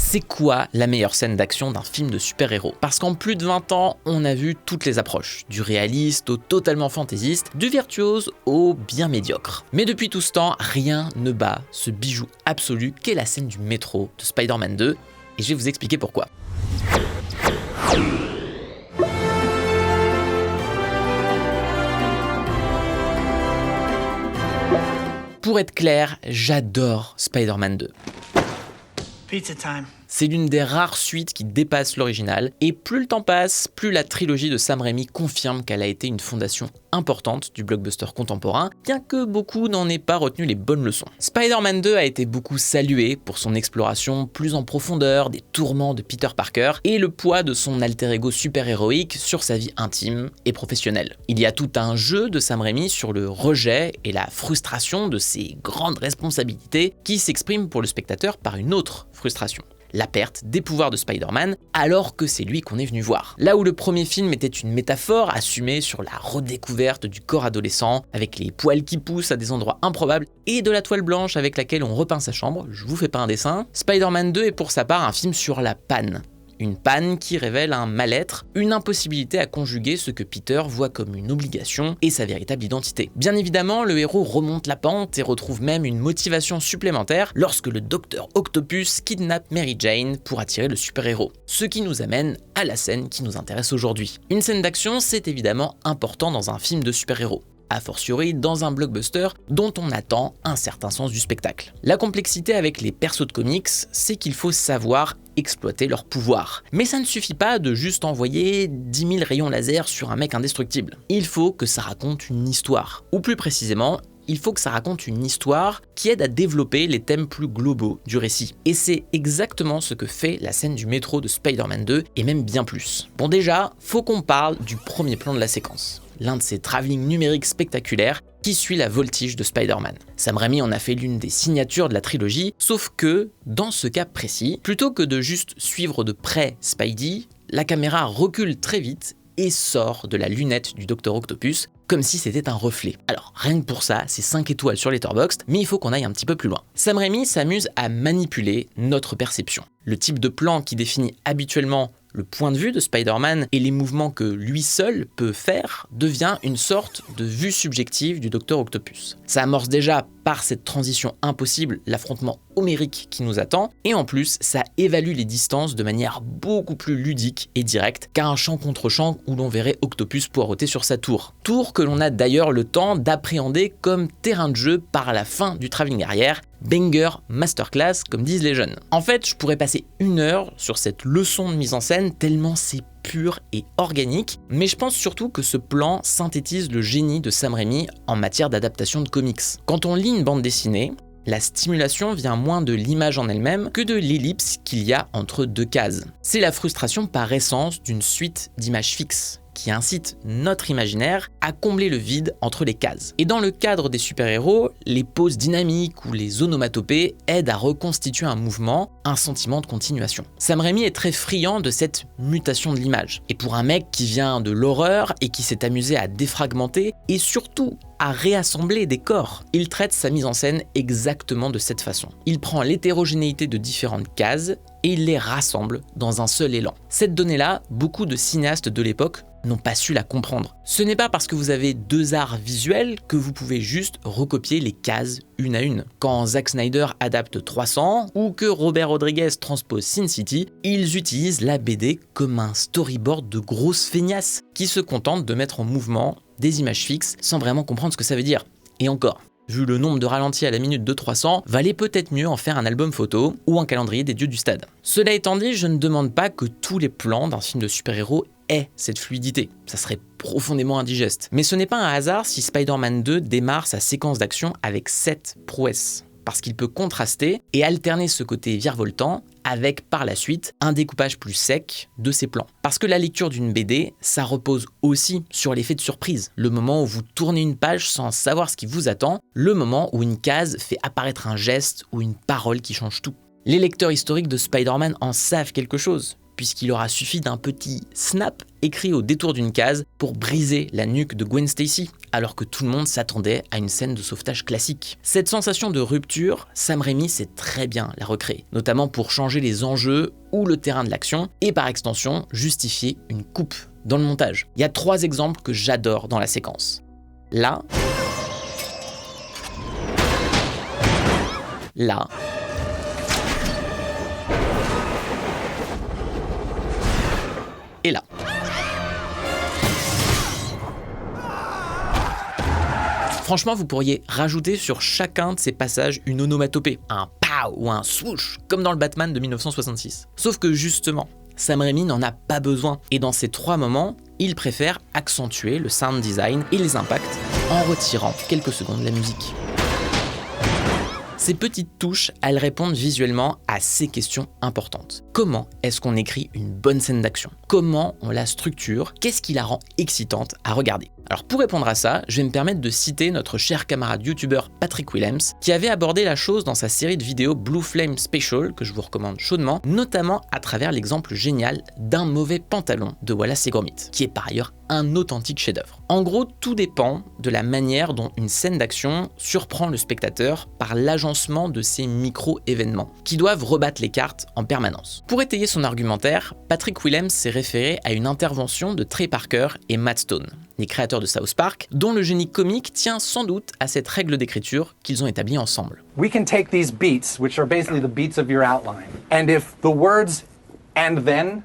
C'est quoi la meilleure scène d'action d'un film de super-héros? Parce qu'en plus de 20 ans, on a vu toutes les approches, du réaliste au totalement fantaisiste, du virtuose au bien médiocre. Mais depuis tout ce temps, rien ne bat ce bijou absolu qu'est la scène du métro de Spider-Man 2, et je vais vous expliquer pourquoi. Pour être clair, j'adore Spider-Man 2. Pizza time. C'est l'une des rares suites qui dépasse l'original, et plus le temps passe, plus la trilogie de Sam Raimi confirme qu'elle a été une fondation importante du blockbuster contemporain, bien que beaucoup n'en aient pas retenu les bonnes leçons. Spider-Man 2 a été beaucoup salué pour son exploration plus en profondeur des tourments de Peter Parker et le poids de son alter ego super-héroïque sur sa vie intime et professionnelle. Il y a tout un jeu de Sam Raimi sur le rejet et la frustration de ses grandes responsabilités qui s'exprime pour le spectateur par une autre frustration: la perte des pouvoirs de Spider-Man alors que c'est lui qu'on est venu voir. Là où le premier film était une métaphore assumée sur la redécouverte du corps adolescent, avec les poils qui poussent à des endroits improbables et de la toile blanche avec laquelle on repeint sa chambre, je vous fais pas un dessin, Spider-Man 2 est pour sa part un film sur la panne. Une panne qui révèle un mal-être, une impossibilité à conjuguer ce que Peter voit comme une obligation et sa véritable identité. Bien évidemment, le héros remonte la pente et retrouve même une motivation supplémentaire lorsque le Docteur Octopus kidnappe Mary Jane pour attirer le super-héros. Ce qui nous amène à la scène qui nous intéresse aujourd'hui. Une scène d'action, c'est évidemment important dans un film de super-héros, a fortiori dans un blockbuster dont on attend un certain sens du spectacle. La complexité avec les persos de comics, c'est qu'il faut savoir exploiter leur pouvoir. Mais ça ne suffit pas de juste envoyer 10 000 rayons laser sur un mec indestructible. Il faut que ça raconte une histoire. Ou plus précisément, il faut que ça raconte une histoire qui aide à développer les thèmes plus globaux du récit. Et c'est exactement ce que fait la scène du métro de Spider-Man 2, et même bien plus. Bon, déjà, faut qu'on parle du premier plan de la séquence. L'un de ces travelling numériques spectaculaires qui suit la voltige de Spider-Man. Sam Raimi en a fait l'une des signatures de la trilogie, sauf que, dans ce cas précis, plutôt que de juste suivre de près Spidey, la caméra recule très vite et sort de la lunette du Dr Octopus, comme si c'était un reflet. Alors, rien que pour ça, c'est 5 étoiles sur Letterboxd, mais il faut qu'on aille un petit peu plus loin. Sam Raimi s'amuse à manipuler notre perception. Le type de plan qui définit habituellement le point de vue de Spider-Man et les mouvements que lui seul peut faire devient une sorte de vue subjective du Dr Octopus. Ça amorce déjà par cette transition impossible l'affrontement homérique qui nous attend, et en plus ça évalue les distances de manière beaucoup plus ludique et directe qu'un champ contre champ où l'on verrait Octopus poireauter sur sa tour. Tour que l'on a d'ailleurs le temps d'appréhender comme terrain de jeu par la fin du travelling arrière. Banger masterclass, comme disent les jeunes. En fait, je pourrais passer 1 heure sur cette leçon de mise en scène tellement c'est pur et organique, mais je pense surtout que ce plan synthétise le génie de Sam Raimi en matière d'adaptation de comics. Quand on lit une bande dessinée, la stimulation vient moins de l'image en elle-même que de l'ellipse qu'il y a entre deux cases. C'est la frustration par essence d'une suite d'images fixes qui incite notre imaginaire à combler le vide entre les cases. Et dans le cadre des super-héros, les pauses dynamiques ou les onomatopées aident à reconstituer un mouvement, un sentiment de continuation. Sam Raimi est très friand de cette mutation de l'image. Et pour un mec qui vient de l'horreur et qui s'est amusé à défragmenter et surtout à réassembler des corps, il traite sa mise en scène exactement de cette façon. Il prend l'hétérogénéité de différentes cases et il les rassemble dans un seul élan. Cette donnée-là, beaucoup de cinéastes de l'époque n'ont pas su la comprendre. Ce n'est pas parce que vous avez 2 arts visuels que vous pouvez juste recopier les cases une à une. Quand Zack Snyder adapte 300 ou que Robert Rodriguez transpose Sin City, ils utilisent la BD comme un storyboard de grosses feignasses qui se contentent de mettre en mouvement des images fixes sans vraiment comprendre ce que ça veut dire. Et encore, vu le nombre de ralentis à la minute de 300, valait peut-être mieux en faire un album photo ou un calendrier des dieux du stade. Cela étant dit, je ne demande pas que tous les plans d'un film de super-héros aient cette fluidité. Ça serait profondément indigeste. Mais ce n'est pas un hasard si Spider-Man 2 démarre sa séquence d'action avec cette prouesse. Parce qu'il peut contraster et alterner ce côté virevoltant avec par la suite un découpage plus sec de ses plans. Parce que la lecture d'une BD, ça repose aussi sur l'effet de surprise. Le moment où vous tournez une page sans savoir ce qui vous attend, le moment où une case fait apparaître un geste ou une parole qui change tout. Les lecteurs historiques de Spider-Man en savent quelque chose. puisqu'il aura suffi d'un petit snap écrit au détour d'une case pour briser la nuque de Gwen Stacy, alors que tout le monde s'attendait à une scène de sauvetage classique. Cette sensation de rupture, Sam Raimi sait très bien la recréer, notamment pour changer les enjeux ou le terrain de l'action, et par extension, justifier une coupe dans le montage. Il y a 3 exemples que j'adore dans la séquence. Là, et là. Franchement, vous pourriez rajouter sur chacun de ces passages une onomatopée, un pow ou un swoosh, comme dans le Batman de 1966. Sauf que justement, Sam Raimi n'en a pas besoin, et dans ces 3 moments, il préfère accentuer le sound design et les impacts en retirant quelques secondes de la musique. Ces petites touches, elles répondent visuellement à ces questions importantes. Comment est-ce qu'on écrit une bonne scène d'action? Comment on la structure? Qu'est-ce qui la rend excitante à regarder? Alors pour répondre à ça, je vais me permettre de citer notre cher camarade youtubeur Patrick Willems, qui avait abordé la chose dans sa série de vidéos Blue Flame Special, que je vous recommande chaudement, notamment à travers l'exemple génial d'un mauvais pantalon de Wallace et Gromit, qui est par ailleurs un authentique chef-d'œuvre. En gros, tout dépend de la manière dont une scène d'action surprend le spectateur par l'agencement de ces micro-événements, qui doivent rebattre les cartes en permanence. Pour étayer son argumentaire, Patrick Willems s'est référé à une intervention de Trey Parker et Matt Stone, les créateurs de South Park, dont le génie comique tient sans doute à cette règle d'écriture qu'ils ont établie ensemble. We can take these beats, which are basically the beats of your outline, and if the words "and then"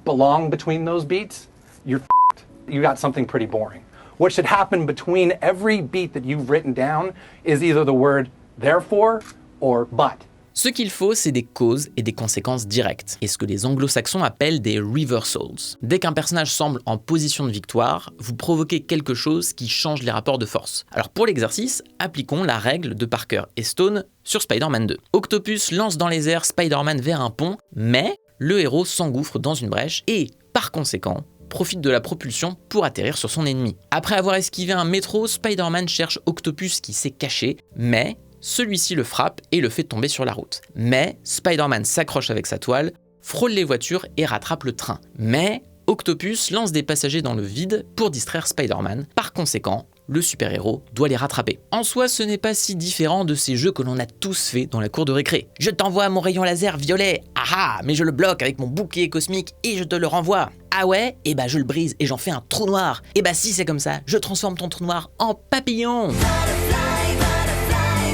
belong between those beats, you're f***ed. You got something pretty boring. What should happen between every beat that you've written down is either the word "therefore" or "but". Ce qu'il faut, c'est des causes et des conséquences directes, et ce que les anglo-saxons appellent des reversals. Dès qu'un personnage semble en position de victoire, vous provoquez quelque chose qui change les rapports de force. Alors pour l'exercice, appliquons la règle de Parker et Stone sur Spider-Man 2. Octopus lance dans les airs Spider-Man vers un pont, mais le héros s'engouffre dans une brèche et, par conséquent, profite de la propulsion pour atterrir sur son ennemi. Après avoir esquivé un métro, Spider-Man cherche Octopus qui s'est caché, mais celui-ci le frappe et le fait tomber sur la route. Mais Spider-Man s'accroche avec sa toile, frôle les voitures et rattrape le train. Mais Octopus lance des passagers dans le vide pour distraire Spider-Man. Par conséquent, le super-héros doit les rattraper. En soi, ce n'est pas si différent de ces jeux que l'on a tous fait dans la cour de récré. Je t'envoie mon rayon laser violet, ah, mais je le bloque avec mon bouclier cosmique et je te le renvoie. Ah ouais? Eh bah je le brise et j'en fais un trou noir. Eh bah si c'est comme ça, je transforme ton trou noir en papillon.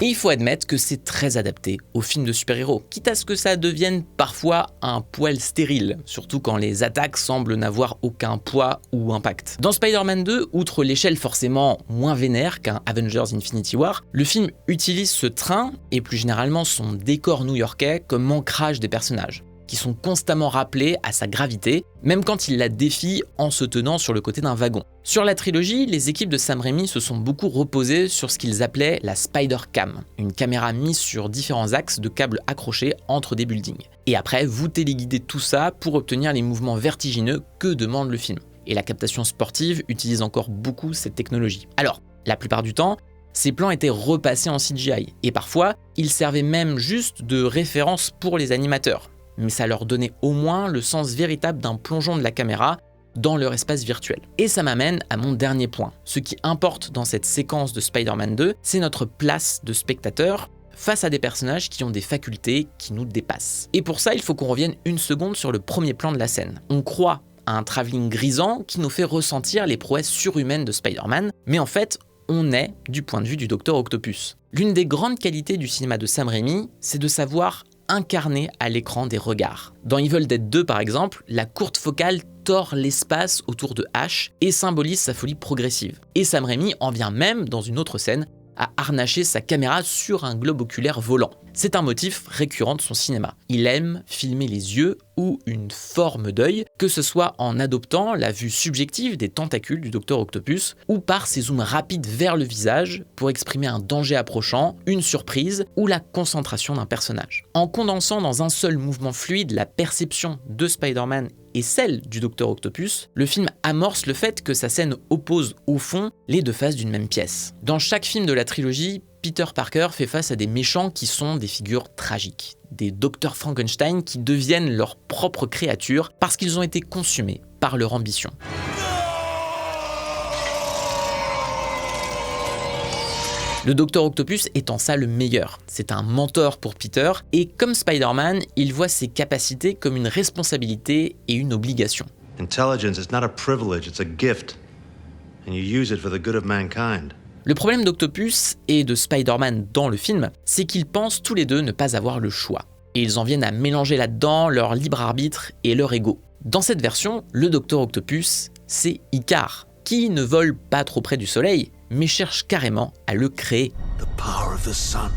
Et il faut admettre que c'est très adapté aux films de super-héros, quitte à ce que ça devienne parfois un poil stérile, surtout quand les attaques semblent n'avoir aucun poids ou impact. Dans Spider-Man 2, outre l'échelle forcément moins vénère qu'un Avengers Infinity War, le film utilise ce train, et plus généralement son décor new-yorkais, comme ancrage des personnages, qui sont constamment rappelés à sa gravité, même quand il la défie en se tenant sur le côté d'un wagon. Sur la trilogie, les équipes de Sam Raimi se sont beaucoup reposées sur ce qu'ils appelaient la Spider-Cam, une caméra mise sur différents axes de câbles accrochés entre des buildings. Et après, vous téléguidez tout ça pour obtenir les mouvements vertigineux que demande le film. Et la captation sportive utilise encore beaucoup cette technologie. Alors, la plupart du temps, ces plans étaient repassés en CGI, et parfois, ils servaient même juste de référence pour les animateurs. Mais ça leur donnait au moins le sens véritable d'un plongeon de la caméra dans leur espace virtuel. Et ça m'amène à mon dernier point. Ce qui importe dans cette séquence de Spider-Man 2, c'est notre place de spectateur face à des personnages qui ont des facultés qui nous dépassent. Et pour ça, il faut qu'on revienne une seconde sur le premier plan de la scène. On croit à un travelling grisant qui nous fait ressentir les prouesses surhumaines de Spider-Man, mais en fait, on est du point de vue du Docteur Octopus. L'une des grandes qualités du cinéma de Sam Raimi, c'est de savoir incarné à l'écran des regards. Dans Evil Dead 2 par exemple, la courte focale tord l'espace autour de Ash et symbolise sa folie progressive. Et Sam Raimi en vient même, dans une autre scène, à harnacher sa caméra sur un globe oculaire volant. C'est un motif récurrent de son cinéma. Il aime filmer les yeux ou une forme d'œil, que ce soit en adoptant la vue subjective des tentacules du Docteur Octopus ou par ses zooms rapides vers le visage pour exprimer un danger approchant, une surprise ou la concentration d'un personnage. En condensant dans un seul mouvement fluide la perception de Spider-Man et celle du Docteur Octopus, le film amorce le fait que sa scène oppose au fond les deux faces d'une même pièce. Dans chaque film de la trilogie, Peter Parker fait face à des méchants qui sont des figures tragiques, des Dr Frankenstein qui deviennent leur propre créature parce qu'ils ont été consumés par leur ambition. Le Docteur Octopus est en ça le meilleur. C'est un mentor pour Peter et comme Spider-Man, il voit ses capacités comme une responsabilité et une obligation. Intelligence is not a privilege, it's a gift. And you use it for the good of mankind. Le problème d'Octopus et de Spider-Man dans le film, c'est qu'ils pensent tous les deux ne pas avoir le choix. Et ils en viennent à mélanger là-dedans leur libre arbitre et leur ego. Dans cette version, le Docteur Octopus, c'est Icare, qui ne vole pas trop près du soleil, mais cherche carrément à le créer. The power of the sun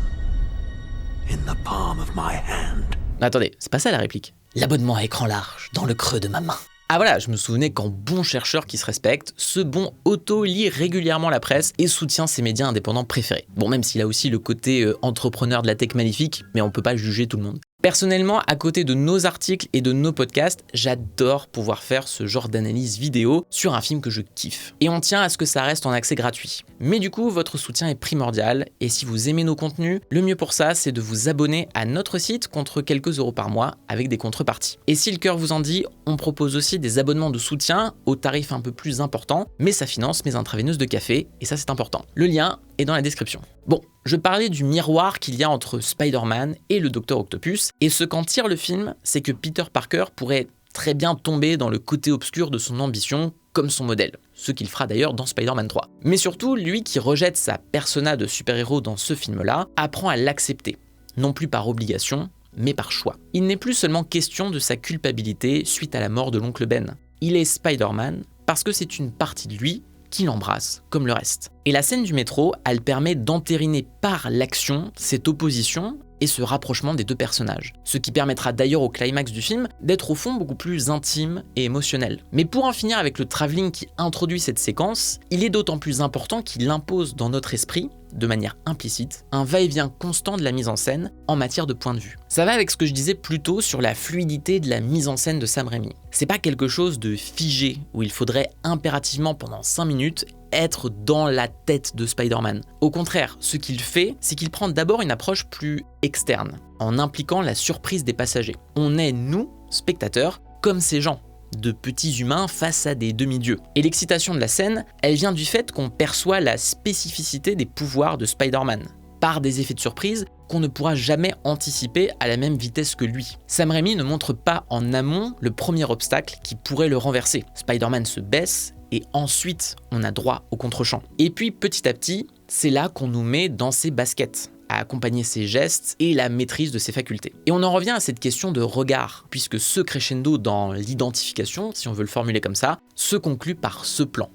in the palm of my hand. Attendez, c'est pas ça la réplique. L'abonnement à écran large, dans le creux de ma main. Ah voilà, je me souvenais qu'en bon chercheur qui se respecte, ce bon auto-lit régulièrement la presse et soutient ses médias indépendants préférés. Bon, même s'il a aussi le côté entrepreneur de la tech maléfique, mais on peut pas juger tout le monde. Personnellement, à côté de nos articles et de nos podcasts, j'adore pouvoir faire ce genre d'analyse vidéo sur un film que je kiffe. Et on tient à ce que ça reste en accès gratuit. Mais du coup, votre soutien est primordial, et si vous aimez nos contenus, le mieux pour ça, c'est de vous abonner à notre site contre quelques euros par mois avec des contreparties. Et si le cœur vous en dit, on propose aussi des abonnements de soutien au tarif un peu plus important, mais ça finance mes intraveineuses de café, et ça c'est important. Le lien est dans la description. Bon, je parlais du miroir qu'il y a entre Spider-Man et le Docteur Octopus, et ce qu'en tire le film, c'est que Peter Parker pourrait très bien tomber dans le côté obscur de son ambition, comme son modèle, ce qu'il fera d'ailleurs dans Spider-Man 3. Mais surtout, lui qui rejette sa persona de super-héros dans ce film-là, apprend à l'accepter, non plus par obligation, mais par choix. Il n'est plus seulement question de sa culpabilité suite à la mort de l'oncle Ben. Il est Spider-Man parce que c'est une partie de lui qui l'embrasse comme le reste. Et la scène du métro, elle permet d'entériner par l'action cette opposition et ce rapprochement des deux personnages. Ce qui permettra d'ailleurs au climax du film d'être au fond beaucoup plus intime et émotionnel. Mais pour en finir avec le travelling qui introduit cette séquence, il est d'autant plus important qu'il impose dans notre esprit, de manière implicite, un va-et-vient constant de la mise en scène en matière de point de vue. Ça va avec ce que je disais plus tôt sur la fluidité de la mise en scène de Sam Raimi. C'est pas quelque chose de figé où il faudrait impérativement pendant 5 minutes être dans la tête de Spider-Man. Au contraire, ce qu'il fait, c'est qu'il prend d'abord une approche plus externe, en impliquant la surprise des passagers. On est, nous, spectateurs, comme ces gens, de petits humains face à des demi-dieux. Et l'excitation de la scène, elle vient du fait qu'on perçoit la spécificité des pouvoirs de Spider-Man, par des effets de surprise qu'on ne pourra jamais anticiper à la même vitesse que lui. Sam Raimi ne montre pas en amont le premier obstacle qui pourrait le renverser. Spider-Man se baisse et ensuite on a droit au contre-champ. Et puis petit à petit, c'est là qu'on nous met dans ses baskets, à accompagner ses gestes et la maîtrise de ses facultés. Et on en revient à cette question de regard, puisque ce crescendo dans l'identification, si on veut le formuler comme ça, se conclut par ce plan.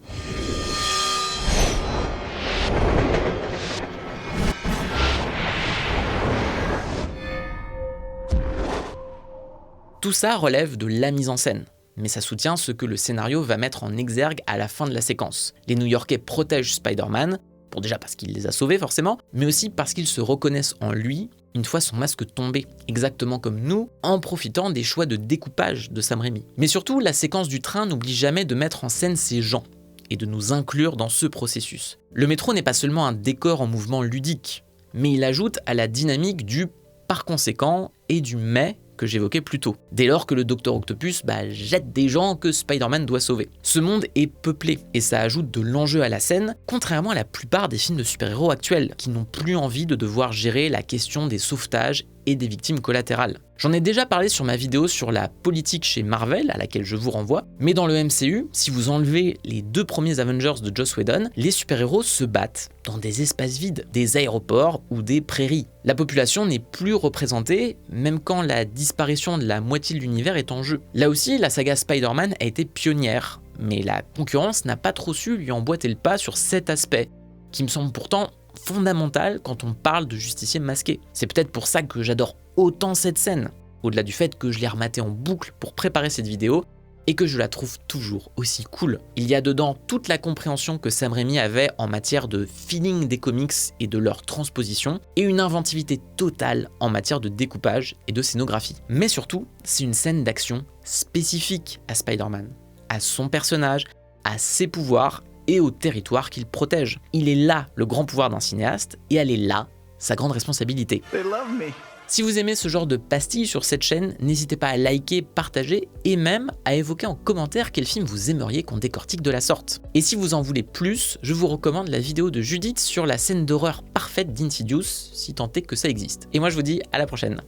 Tout ça relève de la mise en scène, mais ça soutient ce que le scénario va mettre en exergue à la fin de la séquence. Les New-Yorkais protègent Spider-Man, pour déjà parce qu'il les a sauvés forcément, mais aussi parce qu'ils se reconnaissent en lui une fois son masque tombé, exactement comme nous, en profitant des choix de découpage de Sam Raimi. Mais surtout, la séquence du train n'oublie jamais de mettre en scène ces gens, et de nous inclure dans ce processus. Le métro n'est pas seulement un décor en mouvement ludique, mais il ajoute à la dynamique du « par conséquent » et du « mais » que j'évoquais plus tôt, dès lors que le Docteur Octopus jette des gens que Spider-Man doit sauver. Ce monde est peuplé, et ça ajoute de l'enjeu à la scène, contrairement à la plupart des films de super-héros actuels, qui n'ont plus envie de devoir gérer la question des sauvetages et des victimes collatérales. J'en ai déjà parlé sur ma vidéo sur la politique chez Marvel, à laquelle je vous renvoie, mais dans le MCU, si vous enlevez les 2 premiers Avengers de Joss Whedon, les super-héros se battent dans des espaces vides, des aéroports ou des prairies. La population n'est plus représentée, même quand la disparition de la moitié de l'univers est en jeu. Là aussi, la saga Spider-Man a été pionnière, mais la concurrence n'a pas trop su lui emboîter le pas sur cet aspect, qui me semble pourtant fondamental quand on parle de justiciers masqués. C'est peut-être pour ça que j'adore autant cette scène, au-delà du fait que je l'ai rematée en boucle pour préparer cette vidéo et que je la trouve toujours aussi cool. Il y a dedans toute la compréhension que Sam Raimi avait en matière de feeling des comics et de leur transposition, et une inventivité totale en matière de découpage et de scénographie. Mais surtout, c'est une scène d'action spécifique à Spider-Man, à son personnage, à ses pouvoirs et au territoire qu'il protège. Il est là le grand pouvoir d'un cinéaste, et elle est là sa grande responsabilité. They love me. Si vous aimez ce genre de pastilles sur cette chaîne, n'hésitez pas à liker, partager et même à évoquer en commentaire quel film vous aimeriez qu'on décortique de la sorte. Et si vous en voulez plus, je vous recommande la vidéo de Judith sur la scène d'horreur parfaite d'Insidious, si tant est que ça existe. Et moi je vous dis à la prochaine.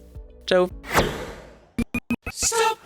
Ciao. Stop.